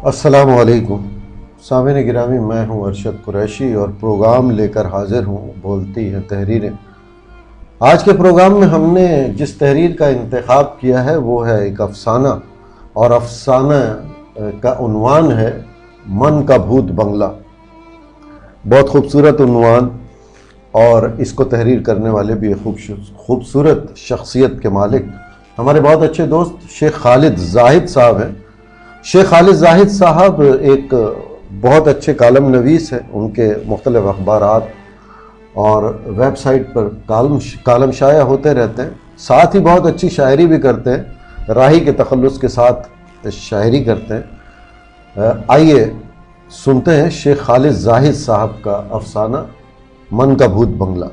السلام علیکم سامعین گرامی، میں ہوں ارشد قریشی اور پروگرام لے کر حاضر ہوں بولتی ہیں تحریریں۔ آج کے پروگرام میں ہم نے جس تحریر کا انتخاب کیا ہے وہ ہے ایک افسانہ، اور افسانہ کا عنوان ہے من کا بھوت بنگلہ۔ بہت خوبصورت عنوان، اور اس کو تحریر کرنے والے بھی خوبصورت شخصیت کے مالک ہمارے بہت اچھے دوست شیخ خالد زاہد صاحب ہیں۔ شیخ خالد زاہد صاحب ایک بہت اچھے کالم نویس ہیں، ان کے مختلف اخبارات اور ویب سائٹ پر کالم شائع ہوتے رہتے ہیں، ساتھ ہی بہت اچھی شاعری بھی کرتے ہیں، راہی کے تخلص کے ساتھ شاعری کرتے ہیں۔ آئیے سنتے ہیں شیخ خالد زاہد صاحب کا افسانہ من کا بھوت بنگلہ۔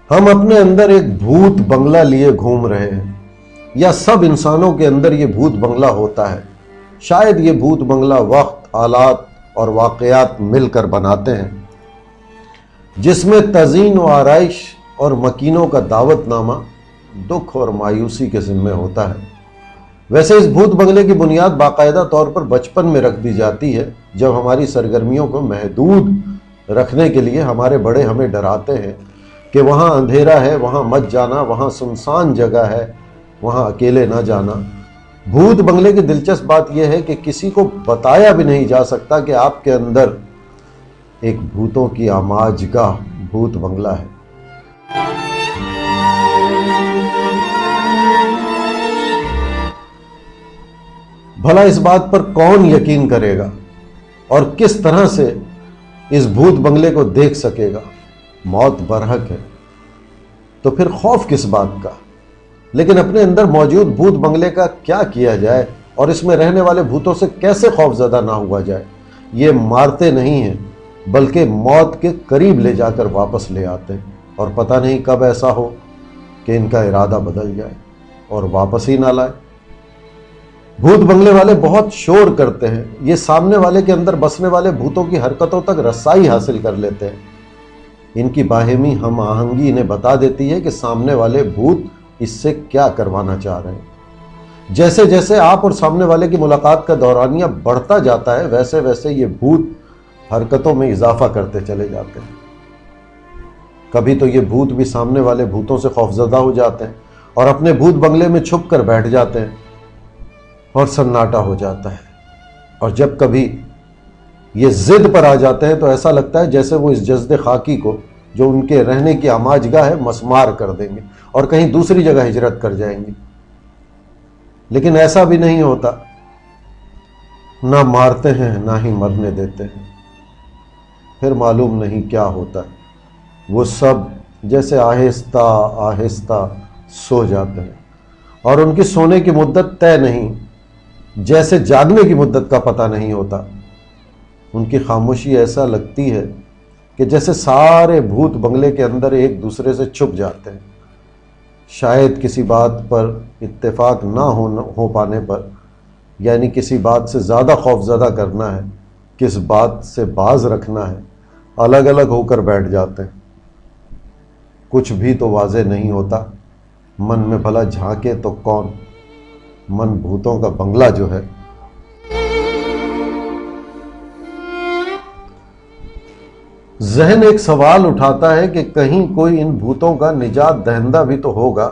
ہم اپنے اندر ایک بھوت بنگلہ لیے گھوم رہے ہیں، یا سب انسانوں کے اندر یہ بھوت بنگلہ ہوتا ہے۔ شاید یہ بھوت بنگلہ وقت، آلات اور واقعات مل کر بناتے ہیں، جس میں تزئین و آرائش اور مکینوں کا دعوت نامہ دکھ اور مایوسی کے ذمہ ہوتا ہے۔ ویسے اس بھوت بنگلے کی بنیاد باقاعدہ طور پر بچپن میں رکھ دی جاتی ہے، جب ہماری سرگرمیوں کو محدود رکھنے کے لیے ہمارے بڑے ہمیں ڈراتے ہیں کہ وہاں اندھیرا ہے، وہاں مت جانا، وہاں سنسان جگہ ہے، وہاں اکیلے نہ جانا۔ بھوت بنگلے کی دلچسپ بات یہ ہے کہ کسی کو بتایا بھی نہیں جا سکتا کہ آپ کے اندر ایک بھوتوں کی آماج گاہ بھوت بنگلہ ہے۔ بھلا اس بات پر کون یقین کرے گا اور کس طرح سے اس بھوت بنگلے کو دیکھ سکے گا؟ موت برحق ہے تو پھر خوف کس بات کا؟ لیکن اپنے اندر موجود بھوت بنگلے کا کیا کیا جائے، اور اس میں رہنے والے بھوتوں سے کیسے خوف زدہ نہ ہوا جائے؟ یہ مارتے نہیں ہیں بلکہ موت کے قریب لے جا کر واپس لے آتے ہیں، اور پتہ نہیں کب ایسا ہو کہ ان کا ارادہ بدل جائے اور واپس ہی نہ لائے۔ بھوت بنگلے والے بہت شور کرتے ہیں، یہ سامنے والے کے اندر بسنے والے بھوتوں کی حرکتوں تک رسائی حاصل کر لیتے ہیں۔ ان کی باہمی ہم آہنگی انہیں بتا دیتی ہے کہ سامنے والے بھوت اس سے کیا کروانا چاہ رہے ہیں۔ جیسے جیسے آپ اور سامنے والے کی ملاقات کا دورانیہ بڑھتا جاتا ہے، ویسے ویسے یہ بھوت حرکتوں میں اضافہ کرتے چلے جاتے ہیں۔ کبھی تو یہ بھوت بھی سامنے والے بھوتوں سے خوفزدہ ہو جاتے ہیں اور اپنے بھوت بنگلے میں چھپ کر بیٹھ جاتے ہیں، اور سناٹا ہو جاتا ہے۔ اور جب کبھی یہ ضد پر آ جاتے ہیں تو ایسا لگتا ہے جیسے وہ اس جسد خاکی کو، جو ان کے رہنے کی آماج گاہ ہے، مسمار کر دیں گے اور کہیں دوسری جگہ ہجرت کر جائیں گے۔ لیکن ایسا بھی نہیں ہوتا، نہ مارتے ہیں نہ ہی مرنے دیتے ہیں۔ پھر معلوم نہیں کیا ہوتا ہے، وہ سب جیسے آہستہ آہستہ سو جاتے ہیں، اور ان کی سونے کی مدت طے نہیں، جیسے جاگنے کی مدت کا پتہ نہیں ہوتا۔ ان کی خاموشی ایسا لگتی ہے کہ جیسے سارے بھوت بنگلے کے اندر ایک دوسرے سے چھپ جاتے ہیں۔ شاید کسی بات پر اتفاق نہ ہو پانے پر، یعنی کسی بات سے زیادہ خوف زدہ کرنا ہے، کس بات سے باز رکھنا ہے، الگ الگ ہو کر بیٹھ جاتے ہیں۔ کچھ بھی تو واضح نہیں ہوتا، من میں بھلا جھانکے تو کون؟ من بھوتوں کا بنگلہ جو ہے۔ ذہن ایک سوال اٹھاتا ہے کہ کہیں کوئی ان بھوتوں کا نجات دہندہ بھی تو ہوگا،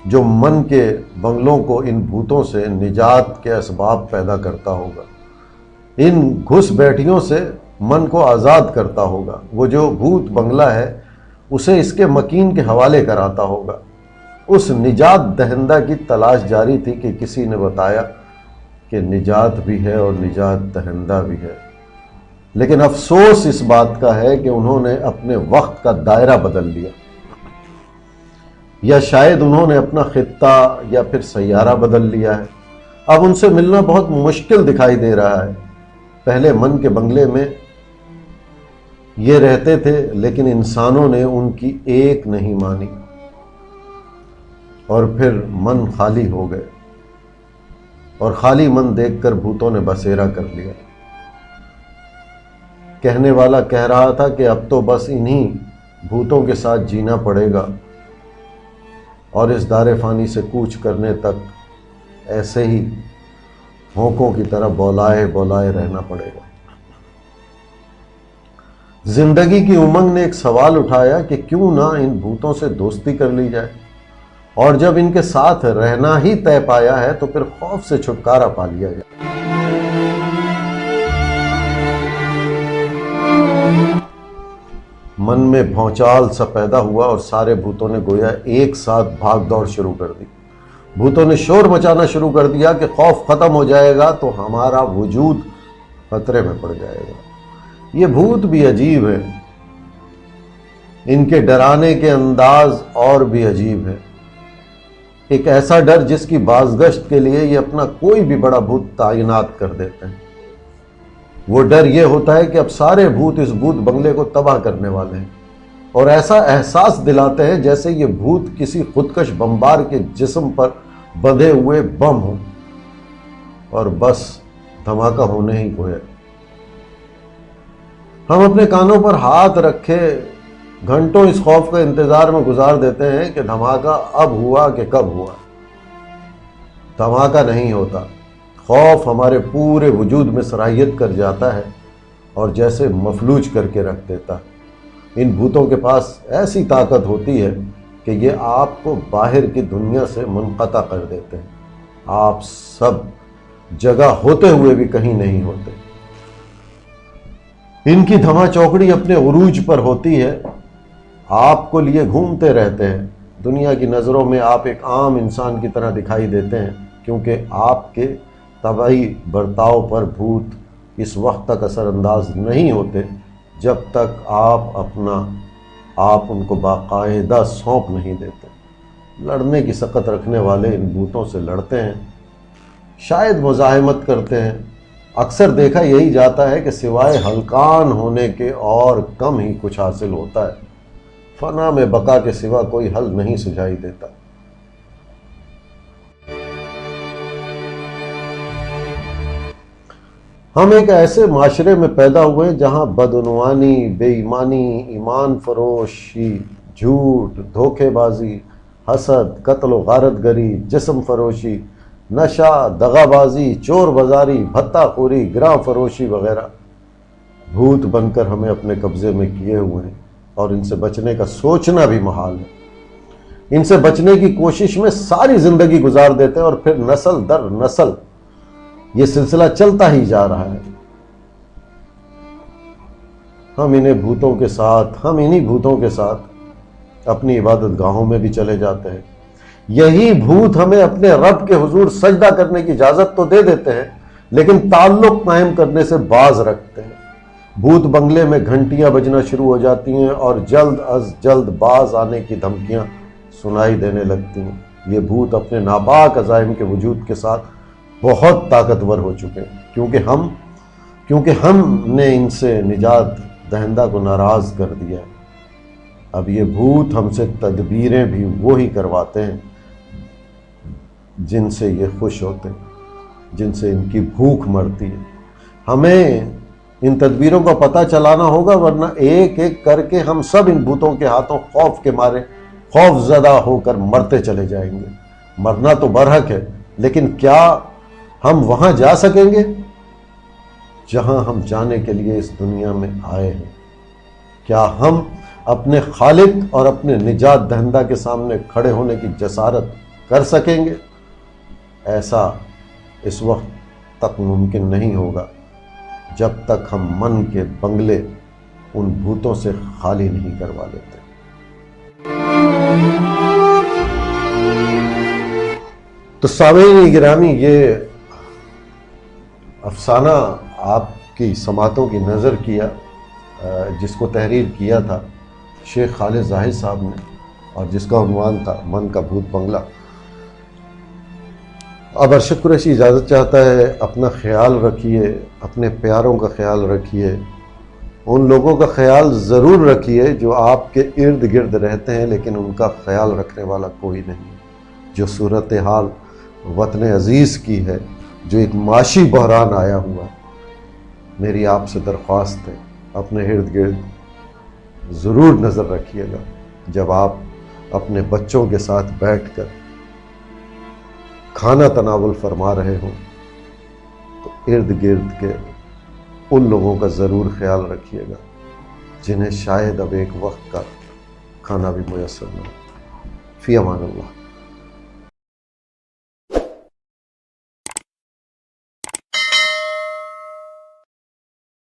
جو من کے بنگلوں کو ان بھوتوں سے نجات کے اسباب پیدا کرتا ہوگا، ان گھس بیٹھیوں سے من کو آزاد کرتا ہوگا۔ وہ جو بھوت بنگلہ ہے اسے اس کے مکین کے حوالے کراتا ہوگا۔ اس نجات دہندہ کی تلاش جاری تھی کہ کسی نے بتایا کہ نجات بھی ہے اور نجات دہندہ بھی ہے۔ لیکن افسوس اس بات کا ہے کہ انہوں نے اپنے وقت کا دائرہ بدل لیا، یا شاید انہوں نے اپنا خطہ یا پھر سیارہ بدل لیا ہے۔ اب ان سے ملنا بہت مشکل دکھائی دے رہا ہے۔ پہلے من کے بنگلے میں یہ رہتے تھے، لیکن انسانوں نے ان کی ایک نہیں مانی، اور پھر من خالی ہو گئے، اور خالی من دیکھ کر بھوتوں نے بسیرا کر لیا۔ کہنے والا کہہ رہا تھا کہ اب تو بس انہی بھوتوں کے ساتھ جینا پڑے گا، اور اس دار فانی سے کوچ کرنے تک ایسے ہی ہونکوں کی طرح بولائے بولائے رہنا پڑے گا۔ زندگی کی امنگ نے ایک سوال اٹھایا کہ کیوں نہ ان بھوتوں سے دوستی کر لی جائے، اور جب ان کے ساتھ رہنا ہی طے پایا ہے تو پھر خوف سے چھٹکارا پا لیا جائے۔ من میں بھونچال سا پیدا ہوا اور سارے بھوتوں نے گویا ایک ساتھ بھاگ دوڑ شروع کر دی۔ بھوتوں نے شور مچانا شروع کر دیا کہ خوف ختم ہو جائے گا تو ہمارا وجود خطرے میں پڑ جائے گا۔ یہ بھوت بھی عجیب ہے، ان کے ڈرانے کے انداز اور بھی عجیب ہے۔ ایک ایسا ڈر جس کی بازگشت کے لیے یہ اپنا کوئی بھی بڑا بھوت تعینات کر دیتے ہیں۔ وہ ڈر یہ ہوتا ہے کہ اب سارے بھوت اس بھوت بنگلے کو تباہ کرنے والے ہیں، اور ایسا احساس دلاتے ہیں جیسے یہ بھوت کسی خودکش بمبار کے جسم پر بندھے ہوئے بم ہوں، اور بس دھماکہ ہونے ہی کو ہے۔ ہم اپنے کانوں پر ہاتھ رکھے گھنٹوں اس خوف کے انتظار میں گزار دیتے ہیں کہ دھماکہ اب ہوا کہ کب ہوا۔ دھماکہ نہیں ہوتا، خوف ہمارے پورے وجود میں صلاحیت کر جاتا ہے اور جیسے مفلوج کر کے رکھ دیتا ہے۔ ان بھوتوں کے پاس ایسی طاقت ہوتی ہے کہ یہ آپ کو باہر کی دنیا سے منقطع کر دیتے ہیں۔ آپ سب جگہ ہوتے ہوئے بھی کہیں نہیں ہوتے۔ ان کی دھما چوکڑی اپنے عروج پر ہوتی ہے، آپ کو لیے گھومتے رہتے ہیں۔ دنیا کی نظروں میں آپ ایک عام انسان کی طرح دکھائی دیتے ہیں، کیونکہ آپ کے طبعی برتاؤ پر بھوت اس وقت تک اثر انداز نہیں ہوتے جب تک آپ ان کو باقاعدہ سونپ نہیں دیتے۔ لڑنے کی سقت رکھنے والے ان بھوتوں سے لڑتے ہیں، شاید مزاحمت کرتے ہیں۔ اکثر دیکھا یہی جاتا ہے کہ سوائے ہلکان ہونے کے اور کم ہی کچھ حاصل ہوتا ہے۔ فنا میں بقا کے سوا کوئی حل نہیں سجائی دیتا۔ ہم ایک ایسے معاشرے میں پیدا ہوئے جہاں بدعنوانی، بے ایمانی، ایمان فروشی، جھوٹ، دھوکے بازی، حسد، قتل و غارت گری، جسم فروشی، نشہ، دغا بازی، چور بازاری، بھتہ خوری، گراں فروشی وغیرہ بھوت بن کر ہمیں اپنے قبضے میں کیے ہوئے ہیں، اور ان سے بچنے کا سوچنا بھی محال ہے۔ ان سے بچنے کی کوشش میں ساری زندگی گزار دیتے ہیں، اور پھر نسل در نسل یہ سلسلہ چلتا ہی جا رہا ہے۔ ہم انہی بھوتوں کے ساتھ اپنی عبادت گاہوں میں بھی چلے جاتے ہیں۔ یہی بھوت ہمیں اپنے رب کے حضور سجدہ کرنے کی اجازت تو دے دیتے ہیں، لیکن تعلق قائم کرنے سے باز رکھتے ہیں۔ بھوت بنگلے میں گھنٹیاں بجنا شروع ہو جاتی ہیں اور جلد از جلد باز آنے کی دھمکیاں سنائی دینے لگتی ہیں۔ یہ بھوت اپنے ناپاک عزائم کے وجود کے ساتھ بہت طاقتور ہو چکے ہیں، کیونکہ ہم نے ان سے نجات دہندہ کو ناراض کر دیا ہے۔ اب یہ بھوت ہم سے تدبیریں بھی وہی کرواتے ہیں جن سے یہ خوش ہوتے ہیں، جن سے ان کی بھوک مرتی ہے۔ ہمیں ان تدبیروں کا پتہ چلانا ہوگا، ورنہ ایک ایک کر کے ہم سب ان بھوتوں کے ہاتھوں خوف کے مارے خوف زدہ ہو کر مرتے چلے جائیں گے۔ مرنا تو برحق ہے، لیکن کیا ہم وہاں جا سکیں گے جہاں ہم جانے کے لیے اس دنیا میں آئے ہیں؟ کیا ہم اپنے خالق اور اپنے نجات دہندہ کے سامنے کھڑے ہونے کی جسارت کر سکیں گے؟ ایسا اس وقت تک ممکن نہیں ہوگا جب تک ہم من کے بنگلے ان بھوتوں سے خالی نہیں کروا لیتے۔ تو سامعین گرامی، یہ افسانہ آپ کی سماعتوں کی نظر کیا، جس کو تحریر کیا تھا شیخ خالد زاہد صاحب نے، اور جس کا عنوان تھا من کا بھوت بنگلہ۔ اب ارشد قریشی اجازت چاہتا ہے، اپنا خیال رکھیے، اپنے پیاروں کا خیال رکھیے، ان لوگوں کا خیال ضرور رکھیے جو آپ کے ارد گرد رہتے ہیں، لیکن ان کا خیال رکھنے والا کوئی نہیں۔ جو صورتحال وطن عزیز کی ہے، جو ایک معاشی بحران آیا ہوا، میری آپ سے درخواست ہے اپنے ارد گرد ضرور نظر رکھیے گا۔ جب آپ اپنے بچوں کے ساتھ بیٹھ کر کھانا تناول فرما رہے ہوں تو ارد گرد کے ان لوگوں کا ضرور خیال رکھیے گا جنہیں شاید اب ایک وقت کا کھانا بھی میسر نہ ہو۔ فی امان اللہ۔